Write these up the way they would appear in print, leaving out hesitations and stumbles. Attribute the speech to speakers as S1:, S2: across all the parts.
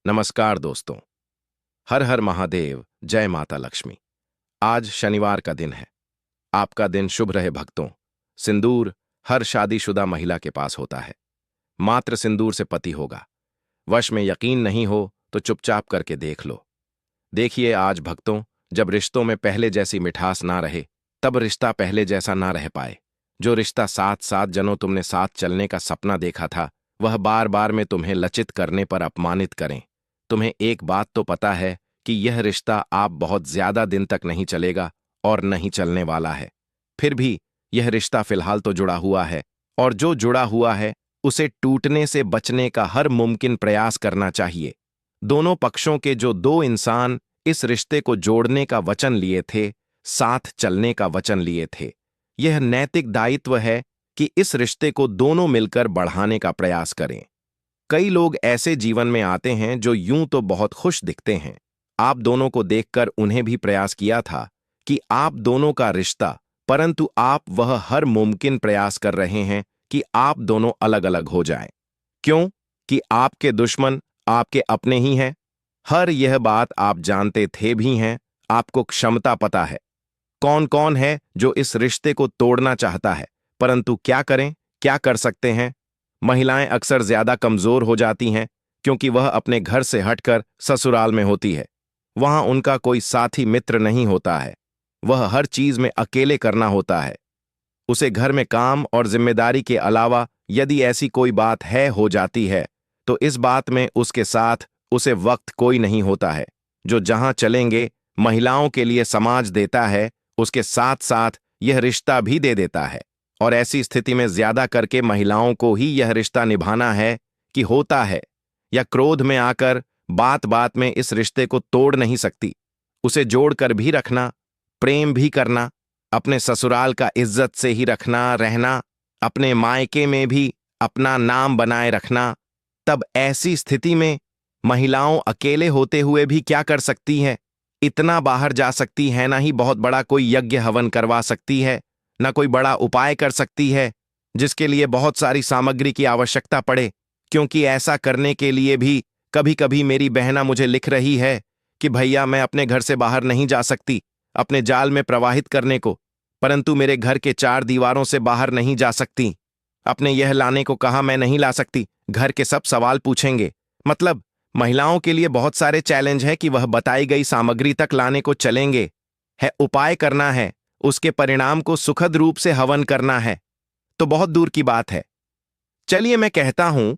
S1: नमस्कार दोस्तों। हर हर महादेव, जय माता लक्ष्मी। आज शनिवार का दिन है। आपका दिन शुभ रहे भक्तों। सिंदूर हर शादीशुदा महिला के पास होता है। मात्र सिंदूर से पति होगा। वश में यकीन नहीं हो तो चुपचाप करके देख लो। देखिए आज भक्तों, जब रिश्तों में पहले जैसी मिठास ना रहे, तब रिश्ता पहले जैसा ना रह पाए। जो रिश्ता 7-7 जनों तुमने साथ चलने का सपना देखा था, वह बार बार में तुम्हें लचित करने पर अपमानित करें। तुम्हें एक बात तो पता है कि यह रिश्ता आप बहुत ज्यादा दिन तक नहीं चलेगा और नहीं चलने वाला है। फिर भी यह रिश्ता फिलहाल तो जुड़ा हुआ है, और जो जुड़ा हुआ है उसे टूटने से बचने का हर मुमकिन प्रयास करना चाहिए। दोनों पक्षों के जो दो इंसान इस रिश्ते को जोड़ने का वचन लिए थे, साथ चलने का वचन लिए थे, यह नैतिक दायित्व है कि इस रिश्ते को दोनों मिलकर बढ़ाने का प्रयास करें। कई लोग ऐसे जीवन में आते हैं जो यूं तो बहुत खुश दिखते हैं। आप दोनों को देखकर उन्हें भी प्रयास किया था कि आप दोनों का रिश्ता, परंतु आप वह हर मुमकिन प्रयास कर रहे हैं कि आप दोनों अलग अलग हो जाएं। क्यों? कि आपके दुश्मन आपके अपने ही हैं। हर यह बात आप जानते थे भी हैं। आपको क्षमता पता है। कौन कौन है जो इस रिश्ते को तोड़ना चाहता है, परंतु क्या करें, क्या कर सकते हैं? महिलाएं अक्सर ज्यादा कमजोर हो जाती हैं क्योंकि वह अपने घर से हटकर ससुराल में होती है। वहां उनका कोई साथी मित्र नहीं होता है। वह हर चीज में अकेले करना होता है। उसे घर में काम और जिम्मेदारी के अलावा यदि ऐसी कोई बात है हो जाती है, तो इस बात में उसके साथ उसे वक्त कोई नहीं होता है। जो जहां चलेंगे महिलाओं के लिए समाज देता है, उसके साथ साथ यह रिश्ता भी दे देता है। और ऐसी स्थिति में ज्यादा करके महिलाओं को ही यह रिश्ता निभाना है कि होता है, या क्रोध में आकर बात बात में इस रिश्ते को तोड़ नहीं सकती। उसे जोड़कर भी रखना, प्रेम भी करना, अपने ससुराल का इज्जत से ही रखना रहना, अपने मायके में भी अपना नाम बनाए रखना। तब ऐसी स्थिति में महिलाओं अकेले होते हुए भी क्या कर सकती हैं? इतना बाहर जा सकती है, ना ही बहुत बड़ा कोई यज्ञ हवन करवा सकती है, ना कोई बड़ा उपाय कर सकती है जिसके लिए बहुत सारी सामग्री की आवश्यकता पड़े। क्योंकि ऐसा करने के लिए भी कभी कभी मेरी बहना मुझे लिख रही है कि भैया मैं अपने घर से बाहर नहीं जा सकती अपने जाल में प्रवाहित करने को, परंतु मेरे घर के 4 दीवारों से बाहर नहीं जा सकती। अपने यह लाने को कहा मैं नहीं ला सकती, घर के सब सवाल पूछेंगे। मतलब महिलाओं के लिए बहुत सारे चैलेंज है कि वह बताई गई सामग्री तक लाने को चलेंगे, है उपाय करना है, उसके परिणाम को सुखद रूप से हवन करना है, तो बहुत दूर की बात है। चलिए मैं कहता हूं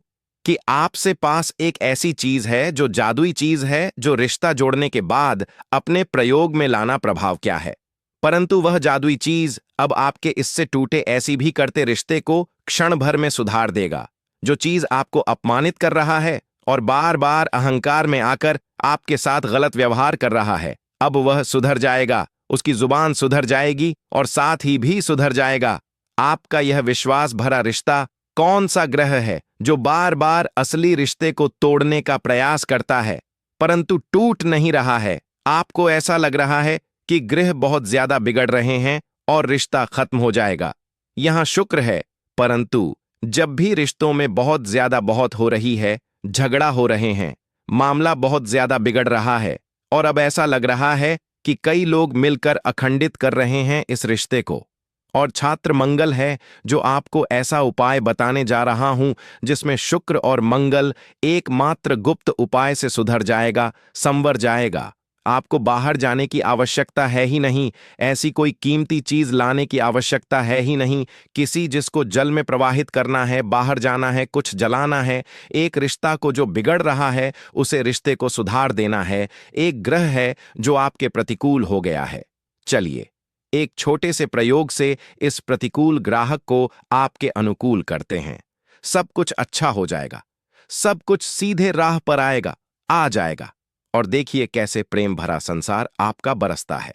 S1: कि आपसे पास एक ऐसी चीज है जो जादुई चीज है, जो रिश्ता जोड़ने के बाद अपने प्रयोग में लाना प्रभाव क्या है। परंतु वह जादुई चीज अब आपके इससे टूटे ऐसी भी करते रिश्ते को क्षण भर में सुधार देगा। जो चीज आपको अपमानित कर रहा है और बार बार अहंकार में आकर आपके साथ गलत व्यवहार कर रहा है, अब वह सुधर जाएगा। उसकी जुबान सुधर जाएगी और साथ ही भी सुधर जाएगा। आपका यह विश्वास भरा रिश्ता कौन सा ग्रह है जो बार बार असली रिश्ते को तोड़ने का प्रयास करता है परंतु टूट नहीं रहा है? आपको ऐसा लग रहा है कि ग्रह बहुत ज्यादा बिगड़ रहे हैं और रिश्ता खत्म हो जाएगा। यहां शुक्र है, परंतु जब भी रिश्तों में बहुत ज्यादा बहुत हो रही है, झगड़ा हो रहे हैं, मामला बहुत ज्यादा बिगड़ रहा है, और अब ऐसा लग रहा है कि कई लोग मिलकर अखंडित कर रहे हैं इस रिश्ते को। और छात्र मंगल है जो आपको ऐसा उपाय बताने जा रहा हूं जिसमें शुक्र और मंगल एकमात्र गुप्त उपाय से सुधर जाएगा, संवर जाएगा। आपको बाहर जाने की आवश्यकता है ही नहीं, ऐसी कोई कीमती चीज लाने की आवश्यकता है ही नहीं। किसी जिसको जल में प्रवाहित करना है, बाहर जाना है, कुछ जलाना है। एक रिश्ता को जो बिगड़ रहा है उसे रिश्ते को सुधार देना है। एक ग्रह है जो आपके प्रतिकूल हो गया है। चलिए एक छोटे से प्रयोग से इस प्रतिकूल ग्राहक को आपके अनुकूल करते हैं। सब कुछ अच्छा हो जाएगा, सब कुछ सीधे राह पर आएगा, आ जाएगा। और देखिए कैसे प्रेम भरा संसार आपका बरसता है।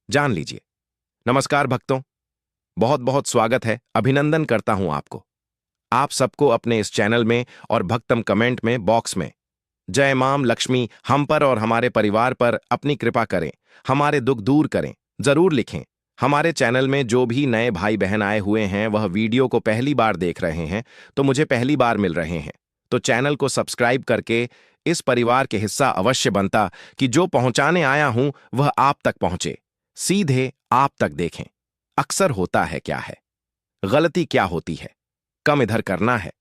S1: जान लीजिए। नमस्कार भक्तों, बहुत बहुत स्वागत है, अभिनंदन करता हूं आपको। आप सबको अपने इस चैनल में और भक्तम कमेंट में बॉक्स में जय माम लक्ष्मी हम पर और हमारे परिवार पर अपनी कृपा करें, हमारे दुख दूर करें, जरूर लिखें। हमारे चैनल में जो भी नए भाई बहन आए हुए हैं वह वीडियो को पहली बार देख रहे हैं तो मुझे पहली बार मिल रहे हैं, तो चैनल को सब्सक्राइब करके इस परिवार के हिस्सा अवश्य बनता कि जो पहुंचाने आया हूं वह आप तक पहुंचे, सीधे आप तक देखें। अक्सर होता है क्या है, गलती क्या होती है, कम इधर करना है।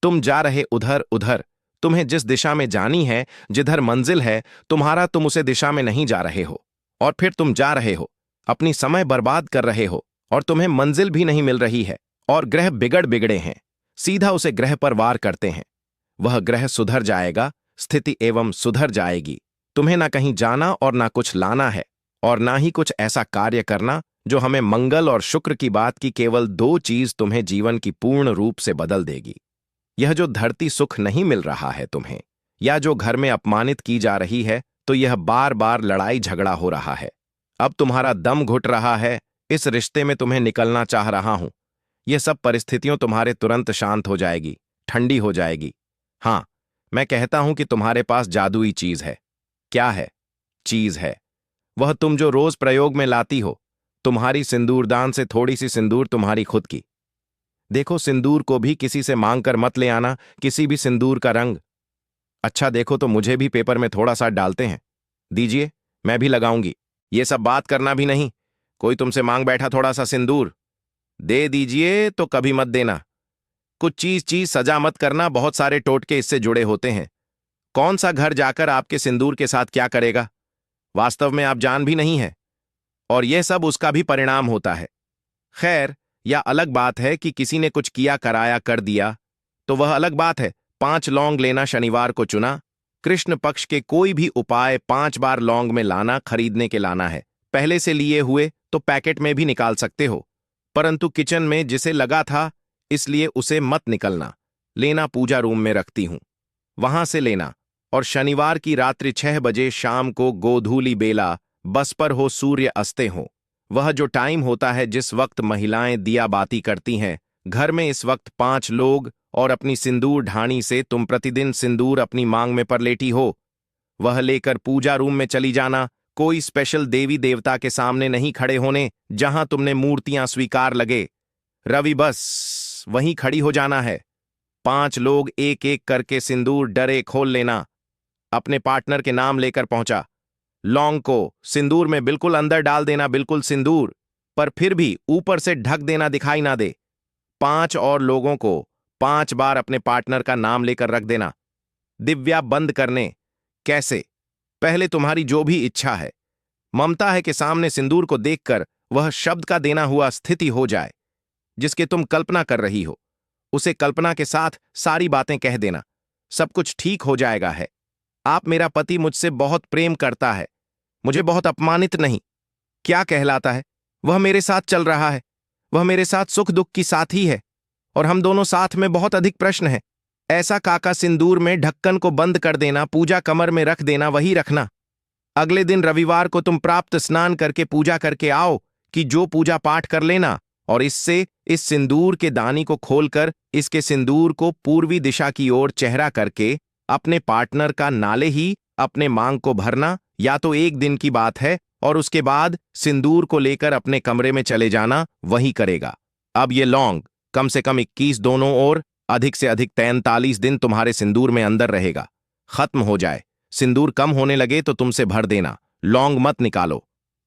S1: तुम जा रहे उधर उधर, तुम्हें जिस दिशा में जानी है, जिधर मंजिल है तुम्हारा, तुम उसे दिशा में नहीं जा रहे हो। और फिर तुम जा रहे हो, अपनी समय बर्बाद कर रहे हो, और तुम्हें मंजिल भी नहीं मिल रही है, और ग्रह बिगड़े हैं। सीधा उसे ग्रह पर वार करते हैं। वह ग्रह सुधर जाएगा, स्थिति एवं सुधर जाएगी। तुम्हें ना कहीं जाना और ना कुछ लाना है, और ना ही कुछ ऐसा कार्य करना जो हमें मंगल और शुक्र की बात की केवल 2 चीज तुम्हें जीवन की पूर्ण रूप से बदल देगी। यह जो धरती सुख नहीं मिल रहा है तुम्हें, या जो घर में अपमानित की जा रही है, तो यह बार बार लड़ाई झगड़ा हो रहा है। अब तुम्हारा दम घुट रहा है, इस रिश्ते में तुम्हें निकलना चाह रहा हूं। यह सब परिस्थितियों तुम्हारे तुरंत शांत हो जाएगी, ठंडी हो जाएगी। हां, मैं कहता हूं कि तुम्हारे पास जादुई चीज है। क्या है? चीज है वह तुम जो रोज प्रयोग में लाती हो। तुम्हारी सिंदूरदान से थोड़ी सी सिंदूर तुम्हारी खुद की। देखो, सिंदूर को भी किसी से मांग कर मत ले आना, किसी भी सिंदूर का रंग। अच्छा देखो, तो मुझे भी पेपर में थोड़ा सा डालते हैं, दीजिए, मैं भी लगाऊंगी। ये सब बात करना भी नहीं, कोई तुमसे मांग बैठा थोड़ा सा सिंदूर, दे दीजिए तो कभी मत देना। कुछ चीज चीज सजा मत करना, बहुत सारे टोटके इससे जुड़े होते हैं। कौन सा घर जाकर आपके सिंदूर के साथ क्या करेगा, वास्तव में आप जान भी नहीं है, और यह सब उसका भी परिणाम होता है। खैर, यह अलग बात है कि किसी ने कुछ किया कराया कर दिया, तो वह अलग बात है। 5 लौंग लेना शनिवार को चुना। कृष्ण पक्ष के कोई भी उपाय 5 बार लौंग में लाना खरीदने के लाना है। पहले से लिए हुए तो पैकेट में भी निकाल सकते हो, परंतु किचन में जिसे लगा था, इसलिए उसे मत निकलना। लेना पूजा रूम में रखती हूं, वहां से लेना। और शनिवार की रात्रि 6 बजे शाम को गोधूली बेला, बस पर हो, सूर्य अस्ते हो, वह जो टाइम होता है जिस वक्त महिलाएं दिया बाती करती हैं घर में, इस वक्त 5 लोग और अपनी सिंदूर ढाणी से तुम प्रतिदिन सिंदूर अपनी मांग में पर लेटी हो, वह लेकर पूजा रूम में चली जाना। कोई स्पेशल देवी देवता के सामने नहीं खड़े होने जहां तुमने मूर्तियां स्वीकार लगे। रवि बस वहीं खड़ी हो जाना है। 5 लोग एक एक करके सिंदूर डरे खोल लेना। अपने पार्टनर के नाम लेकर पहुंचा। लौंग को सिंदूर में बिल्कुल अंदर डाल देना, बिल्कुल सिंदूर, पर फिर भी ऊपर से ढक देना, दिखाई ना दे। 5 और लोगों को 5 बार अपने पार्टनर का नाम लेकर रख देना। दिव्या बंद करने। कैसे? पहले तुम्हारी जो भी इच्छा है, ममता है कि सामने सिंदूर को देखकर वह शब्द का देना हुआ स्थिति हो जाए जिसके तुम कल्पना कर रही हो। उसे कल्पना के साथ सारी बातें कह देना, सब कुछ ठीक हो जाएगा है। आप, मेरा पति मुझसे बहुत प्रेम करता है, मुझे बहुत अपमानित नहीं, क्या कहलाता है, वह मेरे साथ चल रहा है, वह मेरे साथ सुख दुख की साथी है, और हम दोनों साथ में बहुत अधिक प्रश्न है। ऐसा काका सिंदूर में ढक्कन को बंद कर देना, पूजा कमर में रख देना, वही रखना। अगले दिन रविवार को तुम प्राप्त स्नान करके पूजा करके आओ कि जो पूजा पाठ कर लेना, और इससे इस सिंदूर के दानी को खोलकर इसके सिंदूर को पूर्वी दिशा की ओर चेहरा करके अपने पार्टनर का नाले ही अपने मांग को भरना। या तो 1 दिन की बात है, और उसके बाद सिंदूर को लेकर अपने कमरे में चले जाना, वही करेगा। अब ये लौंग कम से कम 21 दोनों ओर, अधिक से अधिक 43 दिन तुम्हारे सिंदूर में अंदर रहेगा। खत्म हो जाए, सिंदूर कम होने लगे तो तुमसे भर देना, लौंग मत निकालो।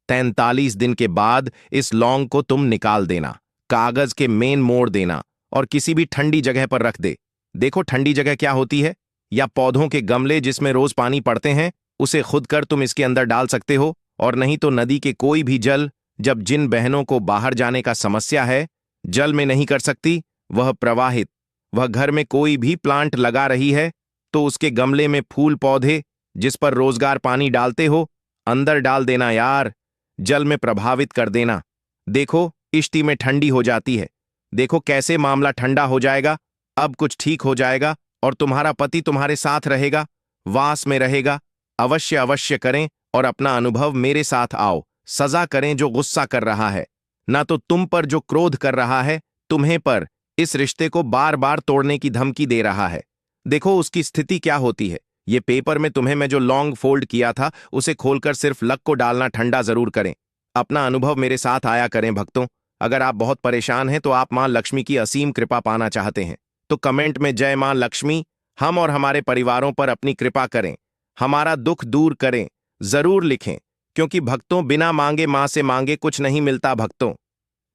S1: 43 दिन के बाद इस लौंग को तुम निकाल देना, कागज के मेन मोड़ देना, और किसी भी ठंडी जगह पर रख दे। देखो, ठंडी जगह क्या होती है, या पौधों के गमले जिसमें रोज पानी पड़ते हैं, उसे खुद कर तुम इसके अंदर डाल सकते हो, और नहीं तो नदी के कोई भी जल। जब जिन बहनों को बाहर जाने का समस्या है, जल में नहीं कर सकती, वह प्रवाहित, वह घर में कोई भी प्लांट लगा रही है, तो उसके गमले में फूल पौधे जिस पर रोजगार पानी डालते हो, अंदर डाल देना यार, जल में प्रभावित कर देना। देखो, इश्ती में ठंडी हो जाती है। देखो कैसे मामला ठंडा हो जाएगा। अब कुछ ठीक हो जाएगा, और तुम्हारा पति तुम्हारे साथ रहेगा, वास में रहेगा। अवश्य अवश्य करें, और अपना अनुभव मेरे साथ आओ। सजा करें जो गुस्सा कर रहा है, ना तो तुम पर जो क्रोध कर रहा है, तुम्हें पर इस रिश्ते को बार बार तोड़ने की धमकी दे रहा है। देखो उसकी स्थिति क्या होती है। ये पेपर में तुम्हें मैं जो लॉन्ग फोल्ड किया था, उसे खोलकर सिर्फ लक को डालना, ठंडा जरूर करें। अपना अनुभव मेरे साथ आया करें भक्तों। अगर आप बहुत परेशान हैं, तो आप मां लक्ष्मी की असीम कृपा पाना चाहते हैं, तो कमेंट में जय मां लक्ष्मी हम और हमारे परिवारों पर अपनी कृपा करें, हमारा दुख दूर करें, जरूर लिखें, क्योंकि भक्तों बिना मांगे मां से मांगे कुछ नहीं मिलता भक्तों।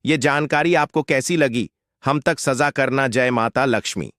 S1: ये जानकारी आपको कैसी लगी? हम तक सजा करना। जय माता लक्ष्मी।